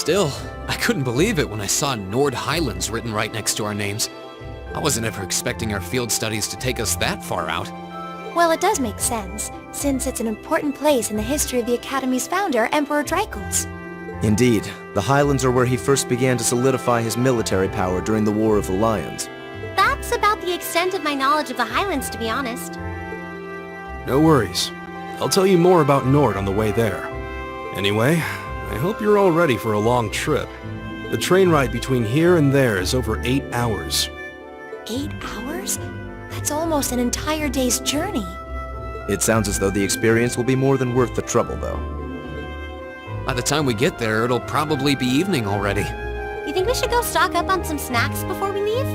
Still, I couldn't believe it when I saw Nord Highlands written right next to our names. I wasn't ever expecting our field studies to take us that far out. Well, it does make sense, since it's an important place in the history of the Academy's founder, Emperor Dreichels. Indeed, the Highlands are where he first began to solidify his military power during the War of the Lions. That's about the extent of my knowledge of the Highlands, to be honest. No worries. I'll tell you more about Nord on the way there. Anyway, I hope you're all ready for a long trip. The train ride between here and there is over 8 hours. 8 hours? That's almost an entire day's journey. It sounds as though the experience will be more than worth the trouble, though. By the time we get there, it'll probably be evening already. You think we should go stock up on some snacks before we leave?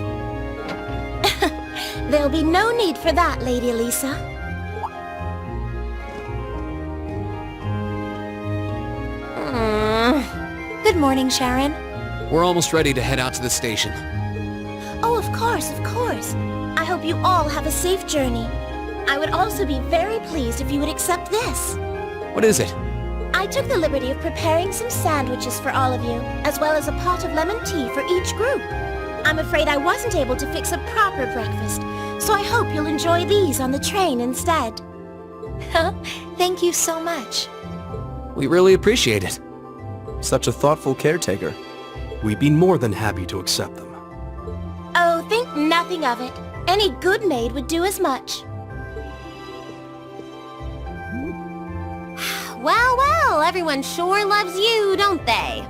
There'll be no need for that, Lady Elisa. Good morning, Sharon. We're almost ready to head out to the station. Oh, of course, of course. I hope you all have a safe journey. I would also be very pleased if you would accept this. What is it? I took the liberty of preparing some sandwiches for all of you, as well as a pot of lemon tea for each group. I'm afraid I wasn't able to fix a proper breakfast, so I hope you'll enjoy these on the train instead. Thank you so much. We really appreciate it. Such a thoughtful caretaker. We'd be more than happy to accept them. Oh, think nothing of it. Any good maid would do as much. Well, everyone sure loves you, don't they?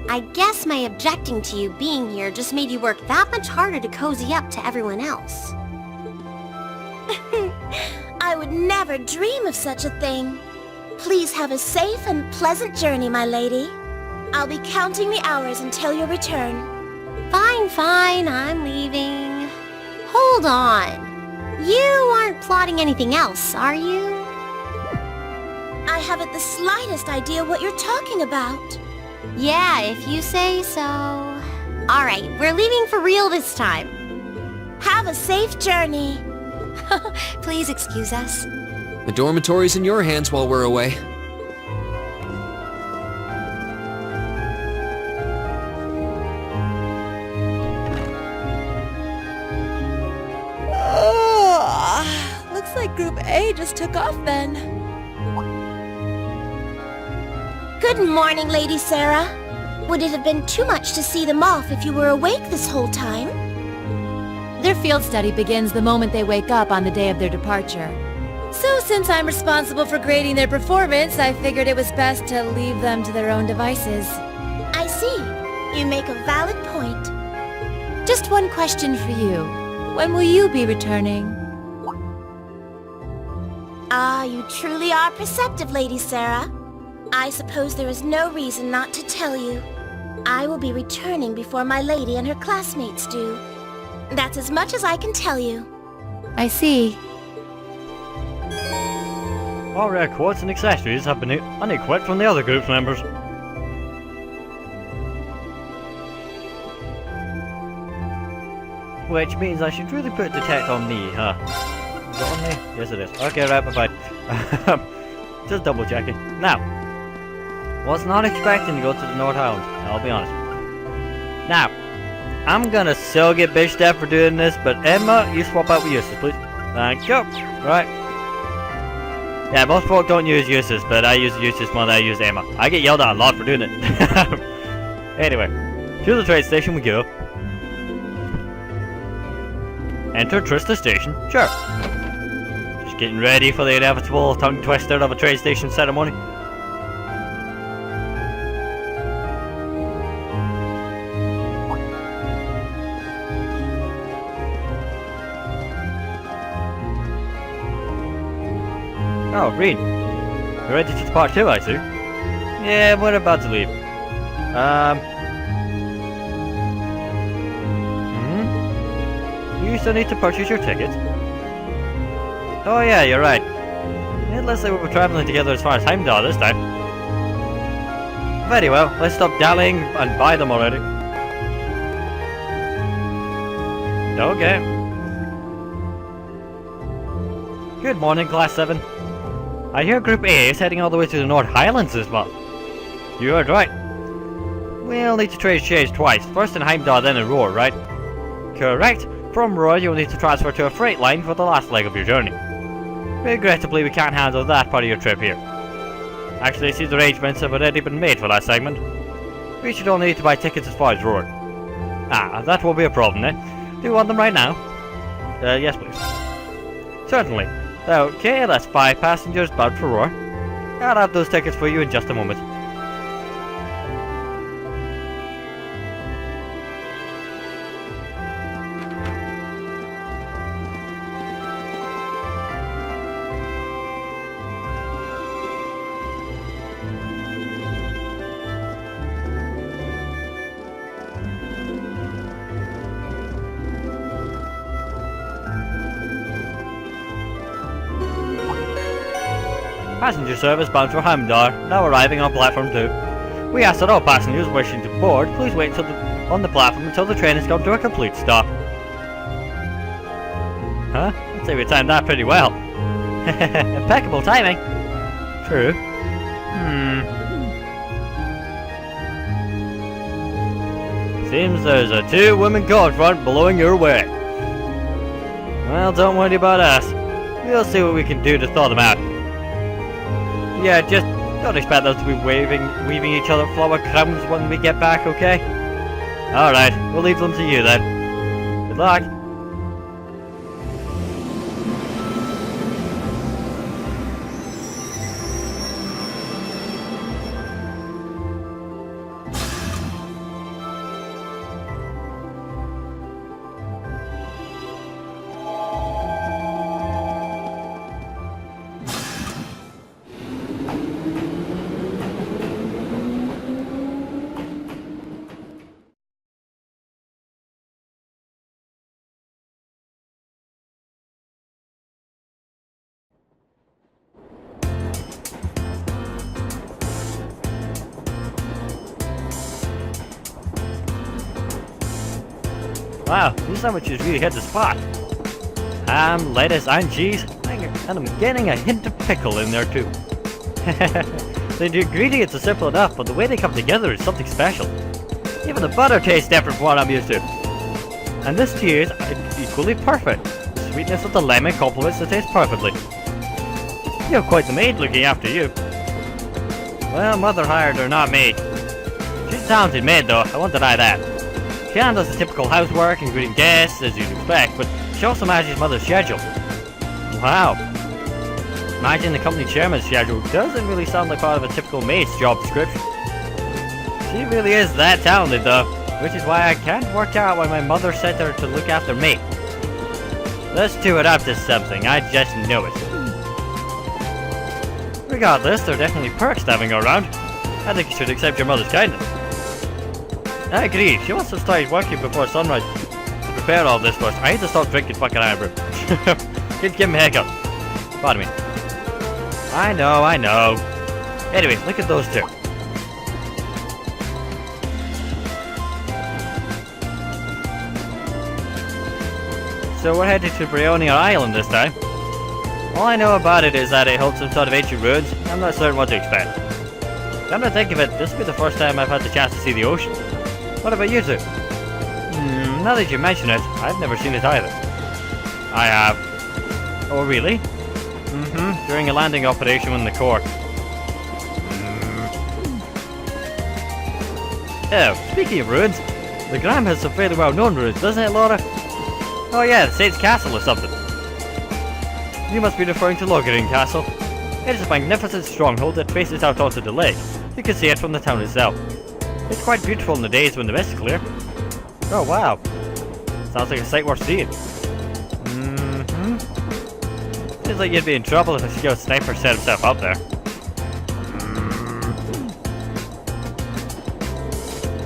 I guess my objecting to you being here just made you work that much harder to cozy up to everyone else. I would never dream of such a thing. Please have a safe and pleasant journey, my lady. I'll be counting the hours until your return. Fine, I'm leaving. Hold on. You aren't plotting anything else, are you? I haven't the slightest idea what you're talking about. Yeah, if you say so. Alright, we're leaving for real this time. Have a safe journey. Please excuse us. The dormitory's in your hands while we're away. Looks like Group A just took off then. Good morning, Lady Sarah. Would it have been too much to see them off if you were awake this whole time? Their field study begins the moment they wake up on the day of their departure. So since I'm responsible for grading their performance, I figured it was best to leave them to their own devices. I see. You make a valid point. Just one question for you. When will you be returning? Ah, you truly are perceptive, Lady Sarah. I suppose there is no reason not to tell you. I will be returning before my lady and her classmates do. That's as much as I can tell you. I see. All rare quotes and accessories have been unequipped from the other group's members. Which means I should really put detect on me, huh? Is it on me? Yes it is. Okay, right, bye-bye. Just double checking. Now, was not expecting to go to the North Highlands, I'll be honest. Now, I'm gonna so get bitched at for doing this, but Emma, you swap out with Eustace, please. Thank you. Right. Yeah, most folk don't use Eustace, but I use Eustace more than I use Emma. I get yelled at a lot for doing it. Anyway, to the train station we go. Enter Trista Station, sure. Just getting ready for the inevitable tongue twister of a train station ceremony. Oh, Reed. You're ready to depart too, I see. Yeah, we're about to leave. You still need to purchase your ticket. Oh yeah, you're right. It looks like we were traveling together as far as Heimdall this time. Very well, let's stop dallying and buy them already. Okay. Good morning, Class 7. I hear Group A is heading all the way to the North Highlands as well. You heard right. You'll need to trade shares twice. First in Heimdall, then in Roar, right? Correct. From Roar, you'll need to transfer to a freight line for the last leg of your journey. Regrettably, we can't handle that part of your trip here. Actually, these arrangements have already been made for that segment. We should only need to buy tickets as far as Roar. Ah, that won't be a problem, eh? Do you want them right now? Yes, please. Certainly. Okay, that's 5 passengers bound for Roar. I'll have those tickets for you in just a moment. Passenger service bound for Heimdall, now arriving on platform 2. We ask that all passengers wishing to board, please wait on the platform until the train has come to a complete stop. Huh? I'd say we timed that pretty well. Impeccable timing. True. Seems there's a 2-woman cold front blowing your way. Well, don't worry about us. We'll see what we can do to thaw them out. Yeah, just don't expect them to be weaving each other flower crowns when we get back, okay? Alright, we'll leave them to you then. Good luck. Wow, these sandwiches really hit the spot. Ham, lettuce, and cheese, and I'm getting a hint of pickle in there too. The ingredients are simple enough, but the way they come together is something special. Even the butter tastes different from what I'm used to. And this tea is equally perfect. The sweetness of the lemon complements the taste perfectly. You're quite the maid looking after you. Well, Mother hired her, not me. She's a talented maid though, I won't deny that. She handles the typical housework and greeting guests as you'd expect, but she also manages Mother's schedule. Wow. Managing the company chairman's schedule doesn't really sound like part of a typical maid's job description. She really is that talented though, which is why I can't work out why my mother sent her to look after me. Let's do it up to something, I just know it. Regardless, there are definitely perks to having her around. I think you should accept your mother's kindness. I agree, she must have started working before sunrise to prepare all this for us. I need to stop drinking fucking iron brew. Give me a hiccup. Pardon me. I know. Anyway, look at those two. So we're headed to Brionia Island this time. All I know about it is that it holds some sort of ancient ruins. I'm not certain what to expect. Come to think of it, this will be the first time I've had the chance to see the ocean. What about you two? Now that you mention it, I've never seen it either. I have. Oh, really? During a landing operation in the Cork. Oh, speaking of ruins, the Gram has some fairly well-known ruins, doesn't it, Laura? Oh yeah, the Saint's Castle or something. You must be referring to Logarin Castle. It is a magnificent stronghold that faces out onto the lake. You can see it from the town itself. It's quite beautiful in the days when the mist is clear. Oh wow. Sounds like a sight worth seeing. Seems like you'd be in trouble if a skilled sniper set himself up there.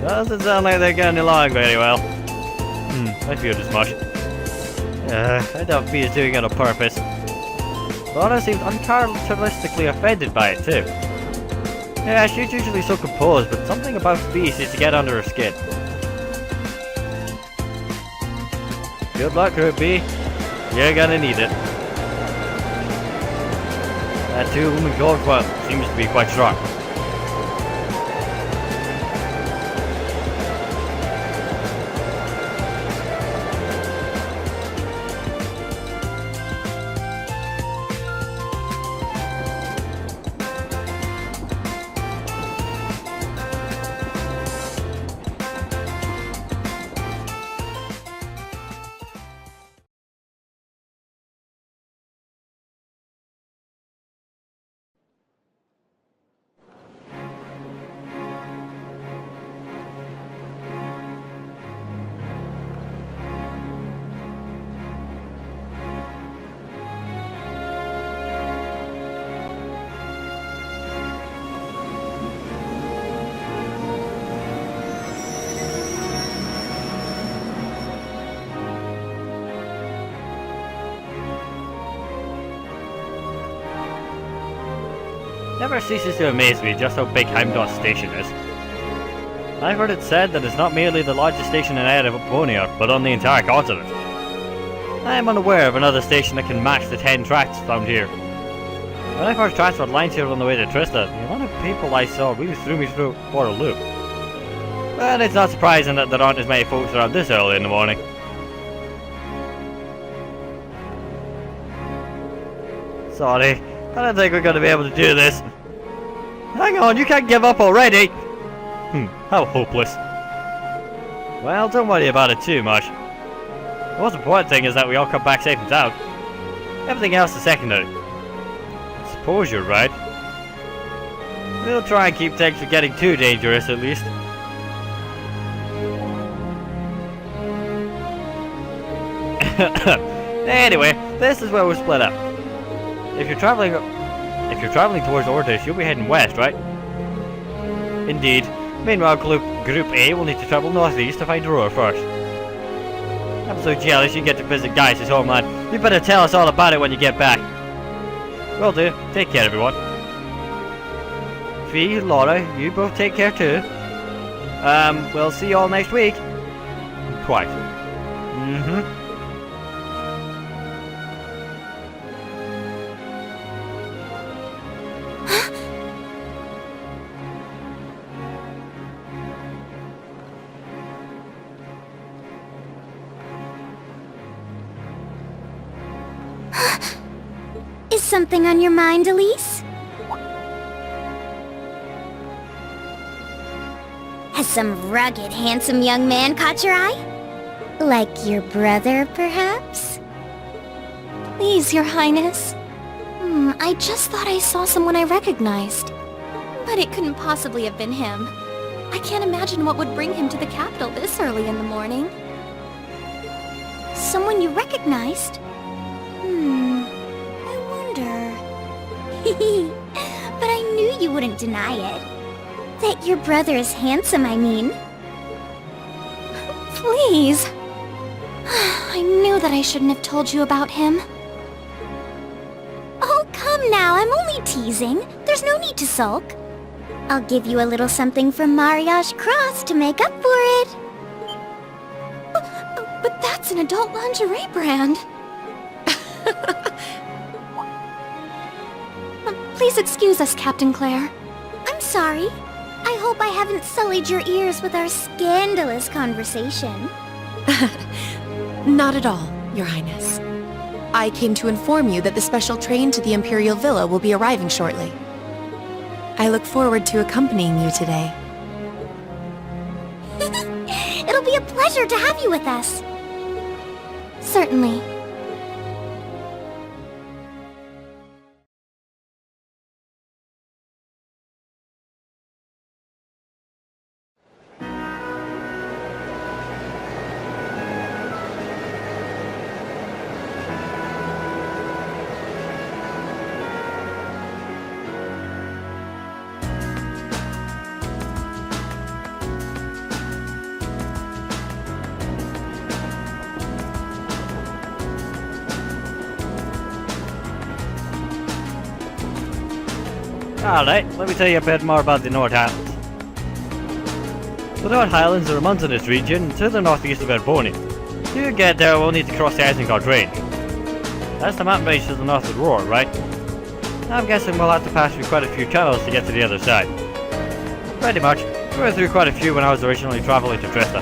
Doesn't sound like they're getting along very well. I feared as much. I doubt V is doing it on purpose. Laura seems uncharacteristically offended by it too. Yeah, she's usually so composed, but something about V seems to get under her skin. Good luck, Group B. You're gonna need it. That 2-woman gold one seems to be quite strong. never ceases to amaze me just how big Heimdall Station is. I've heard it said that it's not merely the largest station in Erebonia, but on the entire continent. I am unaware of another station that can match the 10 tracks found here. When I first transferred lines here on the way to Trista, the amount of people I saw really threw me through for a loop. But it's not surprising that there aren't as many folks around this early in the morning. Sorry, I don't think we're going to be able to do this. Hang on, you can't give up already! How hopeless. Well, don't worry about it too much. The most important thing is that we all come back safe and sound. Everything else is secondary. I suppose you're right. We'll try and keep things from getting too dangerous at least. Anyway, this is where we'll split up. If you're traveling towards Ortis, you'll be heading west, right? Indeed. Meanwhile, Group A will need to travel northeast to find Aurora first. I'm so jealous you get to visit Gaius' homeland. You better tell us all about it when you get back. Will do. Take care, everyone. Fee, Laura, you both take care too. We'll see you all next week. Quite. Is something on your mind, Elise? Has some rugged, handsome young man caught your eye? Like your brother, perhaps? Please, Your Highness. I just thought I saw someone I recognized. But it couldn't possibly have been him. I can't imagine what would bring him to the capital this early in the morning. Someone you recognized? I wonder... But I knew you wouldn't deny it. That your brother is handsome, I mean. Please. I knew that I shouldn't have told you about him. Oh, come now, I'm only teasing. There's no need to sulk. I'll give you a little something from Mariage Cross to make up for it. But that's an adult lingerie brand. Please excuse us, Captain Claire. I'm sorry. I hope I haven't sullied your ears with our scandalous conversation. Not at all, Your Highness. I came to inform you that the special train to the Imperial Villa will be arriving shortly. I look forward to accompanying you today. It'll be a pleasure to have you with us. Certainly. Alright, let me tell you a bit more about the North Highlands. The North Highlands are a mountainous region to the northeast of Erebonia. To get there, we'll need to cross the Isengard Range. That's the mountain range to the north of Roar, right? I'm guessing we'll have to pass through quite a few tunnels to get to the other side. Pretty much. We went through quite a few when I was originally travelling to Trista.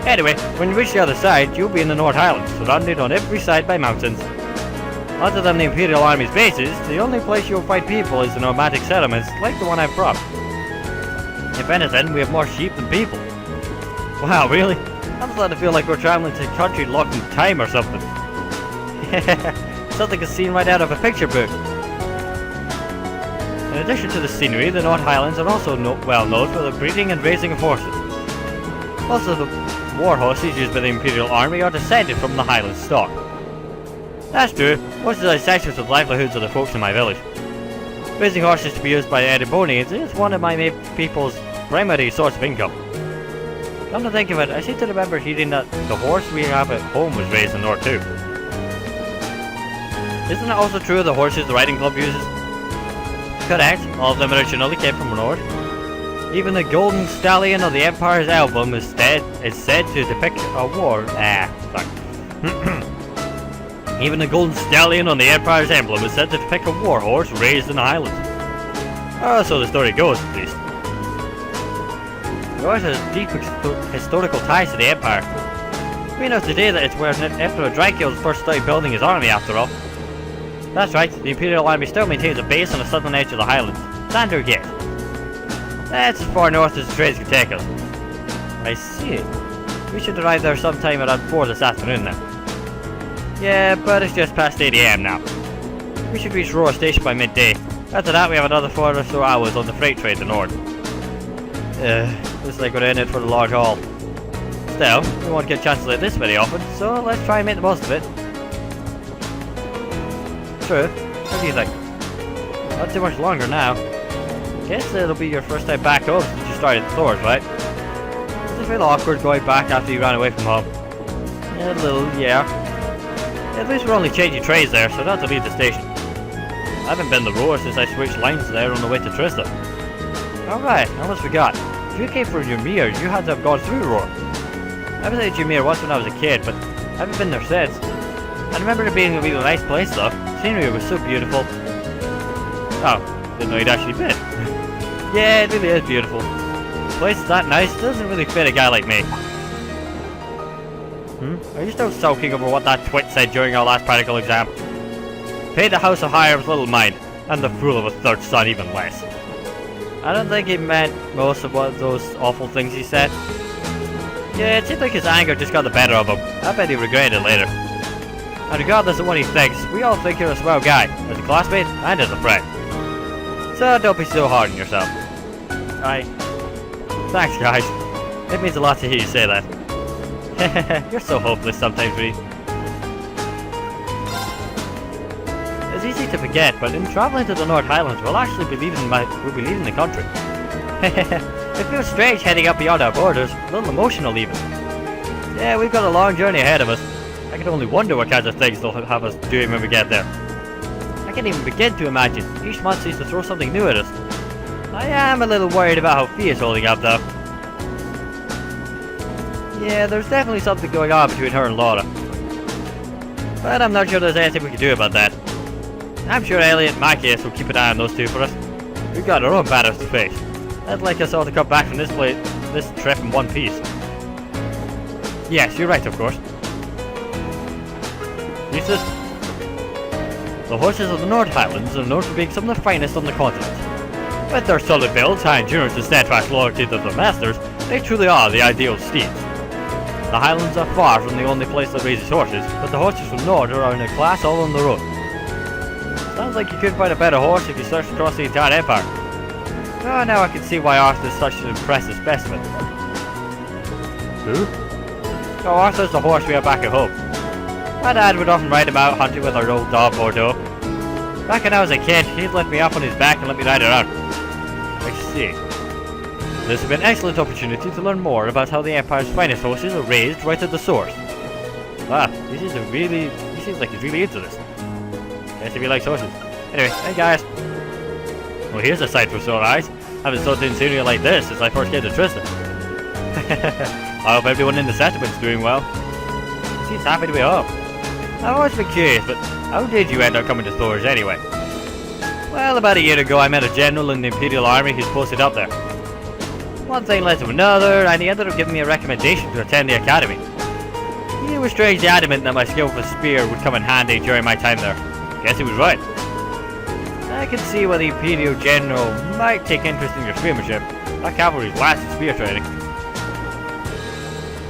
Anyway, when you reach the other side, you'll be in the North Highlands, surrounded on every side by mountains. Other than the Imperial Army's bases, the only place you'll find people is the nomadic settlements like the one I'm from. If anything, we have more sheep than people. Wow, really? I'm starting to feel like we're traveling to a country locked in time or something. Something a scene right out of a picture book. In addition to the scenery, the North Highlands are also well known for the breeding and raising of horses. Most of the war horses used by the Imperial Army are descended from the Highland stock. That's true, most of the essentials of livelihoods of the folks in my village. Raising horses to be used by Erebonians is one of my people's primary source of income. Come to think of it, I seem to remember hearing that the horse we have at home was raised in North too. Isn't it also true of the horses the riding club uses? correct. All of them originally came from Nord. Even the Golden Stallion of the Empire's Emblem is said to depict a war. Even the Golden Stallion on the Empire's Emblem is said to depict a war horse raised in the Highlands. So the story goes, at least. The horse has deep historical ties to the Empire. We know today that it's where Emperor Dracula first started building his army, after all. That's right, the Imperial Army still maintains a base on the southern edge of the Highlands, Sander Gate. That's as far north as the trades can take us. I see. We should arrive there sometime around 4 this afternoon then. Yeah, but it's just past 8 AM now. We should reach Roar Station by midday. After that, we have another 4 or so hours on the freight train to Nord. Looks like we're in it for the large haul. Still, we won't get chances like this very often, so let's try and make the most of it. True. What do you think? Not too much longer now. Guess it'll be your first time back home since you started the stores, right? Does it feel awkward going back after you ran away from home? A little, yeah. At least we're only changing trains there, so not to leave the station. I haven't been to Roar since I switched lines there on the way to Trista. Alright, I almost forgot. If you came from Ymir, you had to have gone through Roar. I was at Ymir once when I was a kid, but I haven't been there since. I remember it being a really nice place though. Scenery was so beautiful. Oh, didn't know you'd actually been. Yeah, it really is beautiful. A place that nice doesn't really fit a guy like me. Are you still sulking over what that twit said during our last practical exam? Paid the House of Hiram's little mind, and the fool of a third son even less. I don't think he meant most of what those awful things he said. Yeah, it seemed like his anger just got the better of him. I bet he regretted it later. And regardless of what he thinks, we all think you're a swell guy, as a classmate and as a friend. So don't be so hard on yourself. Thanks, guys. It means a lot to hear you say that. You're so hopeless sometimes, Reed. It's easy to forget, but in traveling to the North Highlands, we'll actually be leaving the country. It feels strange heading up beyond our borders, a little emotional even. Yeah, we've got a long journey ahead of us. I can only wonder what kinds of things they'll have us doing when we get there. I can't even begin to imagine. Each month seems to throw something new at us. I am a little worried about how Fee is holding up though. Yeah, there's definitely something going on between her and Laura. But I'm not sure there's anything we can do about that. I'm sure Elliot and Macias will keep an eye on those two for us. We've got our own battles to face. I'd like us all to come back from this trip in one piece. Yes, you're right, of course. Nieces? The horses of the North Highlands are known for being some of the finest on the continent. With their solid builds, high endurance, and steadfast loyalty to their masters, they truly are the ideal steeds. The Highlands are far from the only place that raises horses, but the horses from Nord are in a class all on their own. Sounds like you couldn't find a better horse if you searched across the entire Empire. Oh, now I can see why Arthur's such an impressive specimen. Who? Oh, Arthur's the horse we have back at home. My dad would often ride him out hunting with our old dog Bordeaux. Back when I was a kid, he'd lift me up on his back and let me ride around. I see. This has been an excellent opportunity to learn more about how the Empire's finest horses are raised right at the source. Wow, he seems like he's really into this. Guess if he likes horses. Anyway, hey guys. Well, here's a sight for sore eyes. I haven't sold in scenery like this since I first came to Trista. I hope everyone in the settlement's doing well. He seems happy to be home. I've always been curious, but how did you end up coming to Thor's anyway? Well, about a year ago I met a general in the Imperial Army who's posted up there. One thing led to another, and he ended up giving me a recommendation to attend the academy. He was strangely adamant that my skill with a spear would come in handy during my time there. Guess he was right. I can see why the Imperial General might take interest in your spearmanship. That cavalry's last in spear training.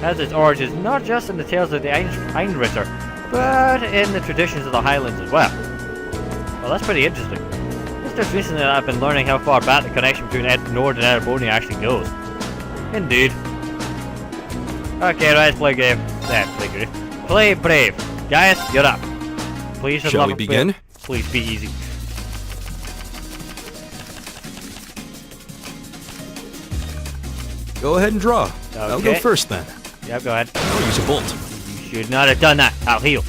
Has its origins not just in the tales of the Einritter, but in the traditions of the Highlands as well. Well, that's pretty interesting. It's just recently that I've been learning how far back the connection between Nord and Erebonia actually goes. Indeed. Okay, right, play game. Play brave. Guys, you're up. Please, shall we begin? Please be easy. Go ahead and draw. Okay. I'll go first then. Yep, go ahead. I'll use a bolt. You should not have done that. I'll heal.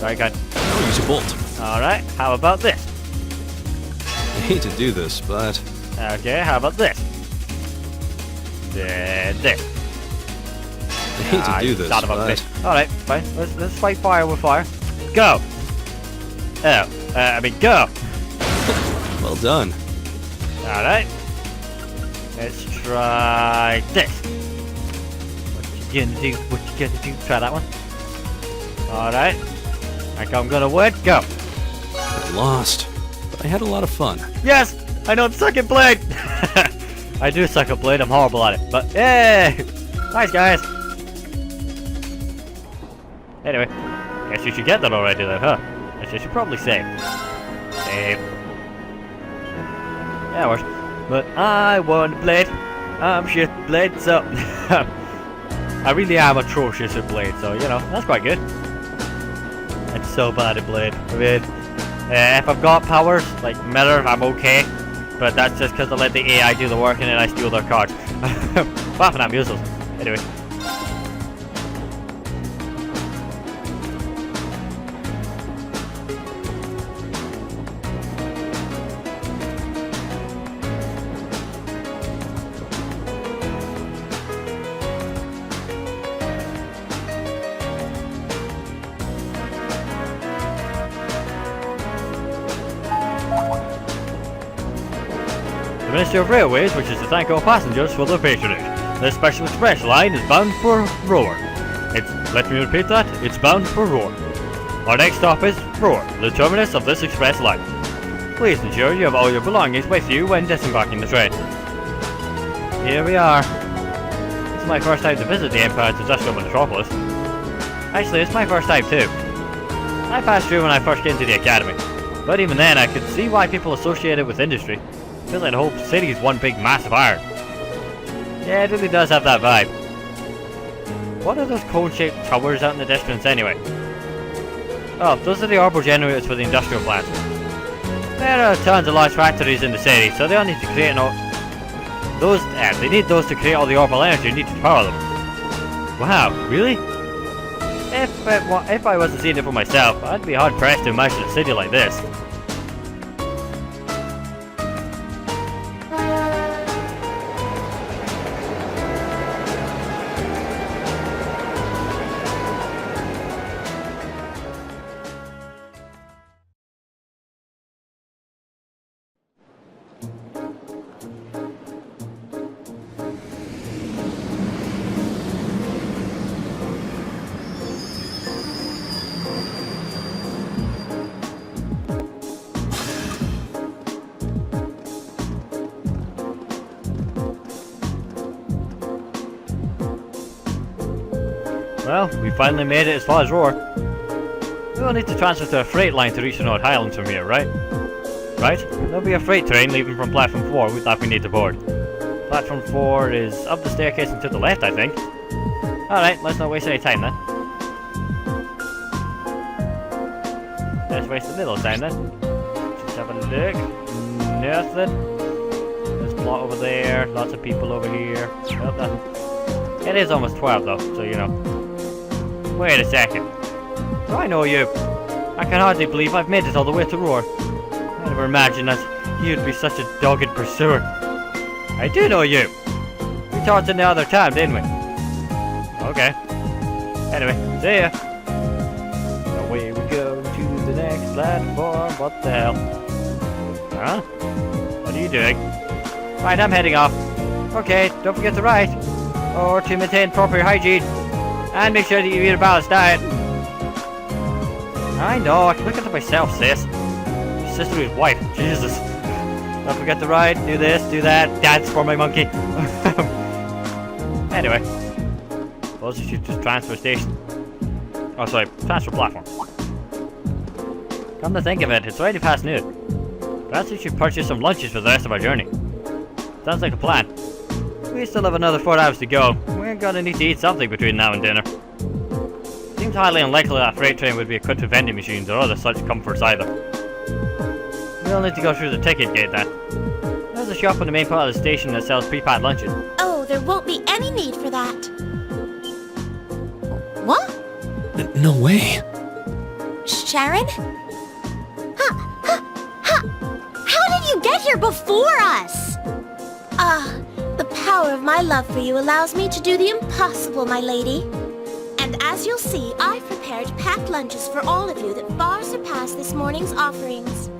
Very good. I'll use a bolt. Alright, how about this? hate to do this, but... Okay, how about this? There. I hate to do this, Son of a but... bitch. Alright, fine. Let's fight fire with fire. Go! Go! Well done. Alright. Let's try this. What you gonna do? Try that one. Alright. Like I'm gonna win. Go! I lost, but I had a lot of fun. Yes! I know the second blade! I do suck at blade, I'm horrible at it. But yay! Nice guys! Anyway, guess you should get that already then, huh? Guess you should probably save. Save. Yeah, it works. But I won the blade. I'm shit blade, so I really am atrocious at blade, so you know, that's quite good. I'm so bad at blade. I mean, if I've got powers, like mirror, I'm okay. But that's just because I let the AI do the work and then I steal their cards. Apart from that, I'm useless. Anyway. The Ministry of Railways wishes to thank all passengers for their patronage. This special express line is bound for Roar. Let me repeat that, it's bound for Roar. Our next stop is Roar, the terminus of this express line. Please ensure you have all your belongings with you when disembarking the train. Here we are. This is my first time to visit the Empire's industrial metropolis. Actually, it's my first time too. I passed through when I first came to the academy, but even then I could see why people associate it with industry. Feels like the whole city is one big massive iron. Yeah, it really does have that vibe. What are those cone-shaped towers out in the distance anyway? Oh, those are the orbital generators for the industrial plants. There are tons of large factories in the city, so they'll need to create they need those to create all the orbital energy needed to power them. Wow, really? If I wasn't seeing it for myself, I'd be hard-pressed to imagine a city like this. Well, we finally made it as far as Roar. We will need to transfer to a freight line to reach the North Highlands from here, right? Right? There'll be a freight train leaving from Platform 4 that we need to board. Platform 4 is up the staircase and to the left, I think. Alright, let's not waste any time then. Let's waste a little time then. Just have a look. Nothing. There's plot over there, lots of people over here. Nope, nothing. It is almost 12 though, so you know. Wait a second. Do I know you? I can hardly believe I've made it all the way to Roar. I never imagined that you'd be such a dogged pursuer. I do know you. We talked in the other time, didn't we? Okay. Anyway, see ya. Away we go to the next platform. What the hell? Huh? What are you doing? Right, I'm heading off. Okay, don't forget to write. Or to maintain proper hygiene. And make sure that you eat a balanced diet. I know, I can look after myself, sis. Your sister is wife, Jesus. Don't forget to ride, do this, do that, dance for my monkey. Anyway. Suppose you should just transfer station. Oh, sorry, transfer platform. Come to think of it, it's already past noon. Perhaps we should purchase some lunches for the rest of our journey. Sounds like a plan. We still have another 4 hours to go. We're gonna need to eat something between now and dinner. Seems highly unlikely that a freight train would be equipped with vending machines or other such comforts either. We'll need to go through the ticket gate then. There's a shop in the main part of the station that sells pre-packed lunches. Oh, there won't be any need for that. What? No way. Sharon? How did you get here before us! Ah, the power of my love for you allows me to do the impossible, my lady. And as you'll see, I've prepared packed lunches for all of you that far surpass this morning's offerings.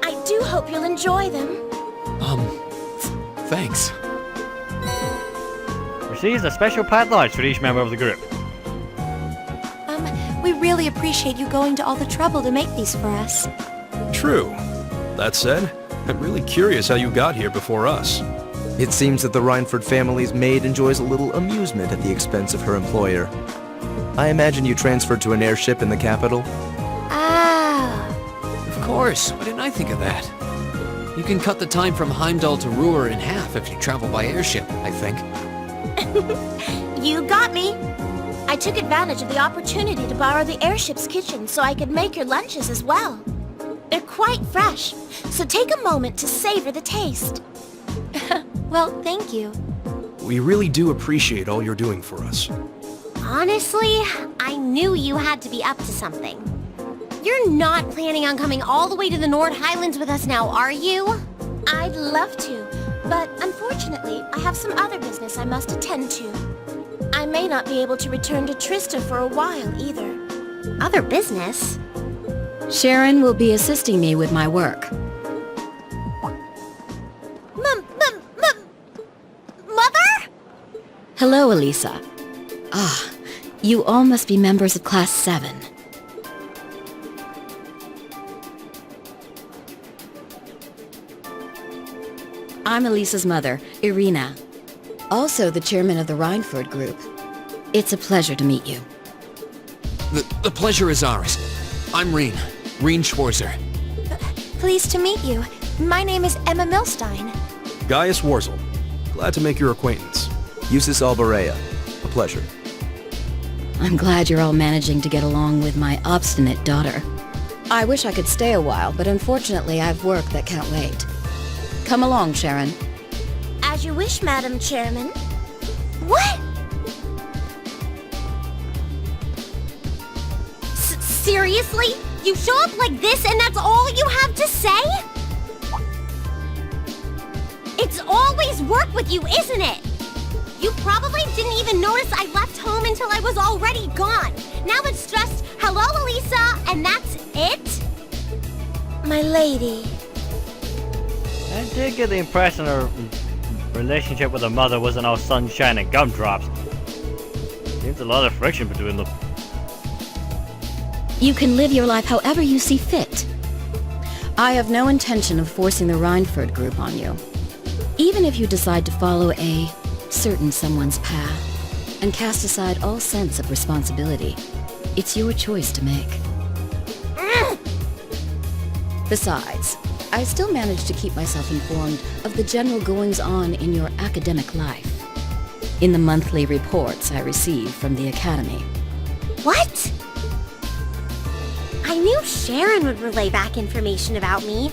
I do hope you'll enjoy them. Thanks. Receives a special packed lunch for each member of the group. We really appreciate you going to all the trouble to make these for us. True. That said, I'm really curious how you got here before us. It seems that the Rhineford family's maid enjoys a little amusement at the expense of her employer. I imagine you transferred to an airship in the capital? Ah. Of course, why didn't I think of that? You can cut the time from Heimdall to Ruhr in half if you travel by airship, I think. You got me. I took advantage of the opportunity to borrow the airship's kitchen so I could make your lunches as well. They're quite fresh, so take a moment to savor the taste. Well, thank you. We really do appreciate all you're doing for us. Honestly, I knew you had to be up to something. You're not planning on coming all the way to the Nord Highlands with us now, are you? I'd love to, but unfortunately, I have some other business I must attend to. I may not be able to return to Trista for a while either. Other business? Sharon will be assisting me with my work. Mother? Hello, Elisa. Ah, you all must be members of Class 7. I'm Elisa's mother, Irina. Also the chairman of the Rhineford Group. It's a pleasure to meet you. The pleasure is ours. I'm Reen Schwarzer. Pleased to meet you. My name is Emma Milstein. Gaius Warzel. Glad to make your acquaintance. Eustace Albarea. A pleasure. I'm glad you're all managing to get along with my obstinate daughter. I wish I could stay a while, but unfortunately I've work that can't wait. Come along, Sharon. As you wish, Madam Chairman. What? Seriously? You show up like this and that's all you have to say? It's always work with you, isn't it? You probably didn't even notice I left home until I was already gone. Now it's just, hello, Elisa, and that's it? My lady. I did get the impression her relationship with her mother wasn't all sunshine and gumdrops. Seems a lot of friction between them. You can live your life however you see fit. I have no intention of forcing the Rhineford Group on you. Even if you decide to follow a certain someone's path and cast aside all sense of responsibility, it's your choice to make. Besides, I still manage to keep myself informed of the general goings-on in your academic life, in the monthly reports I receive from the Academy. What? I knew Sharon would relay back information about me,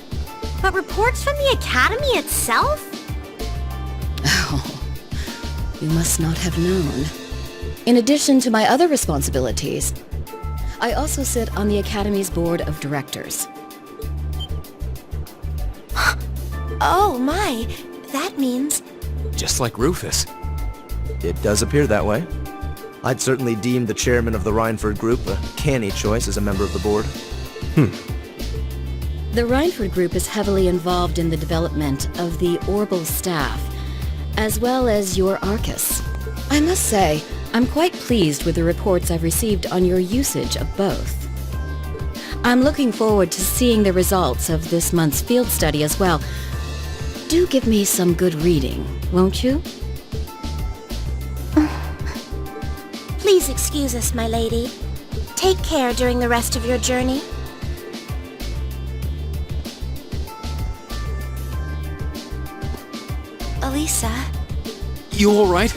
but reports from the Academy itself? Oh, you must not have known. In addition to my other responsibilities, I also sit on the Academy's board of directors. Oh my, that means... Just like Rufus. It does appear that way. I'd certainly deem the chairman of the Rhineford Group a canny choice as a member of the board. The Rhineford Group is heavily involved in the development of the Orbital staff, as well as your Arcus. I must say, I'm quite pleased with the reports I've received on your usage of both. I'm looking forward to seeing the results of this month's field study as well. Do give me some good reading, won't you? Please excuse us, my lady. Take care during the rest of your journey. Elisa, You all right?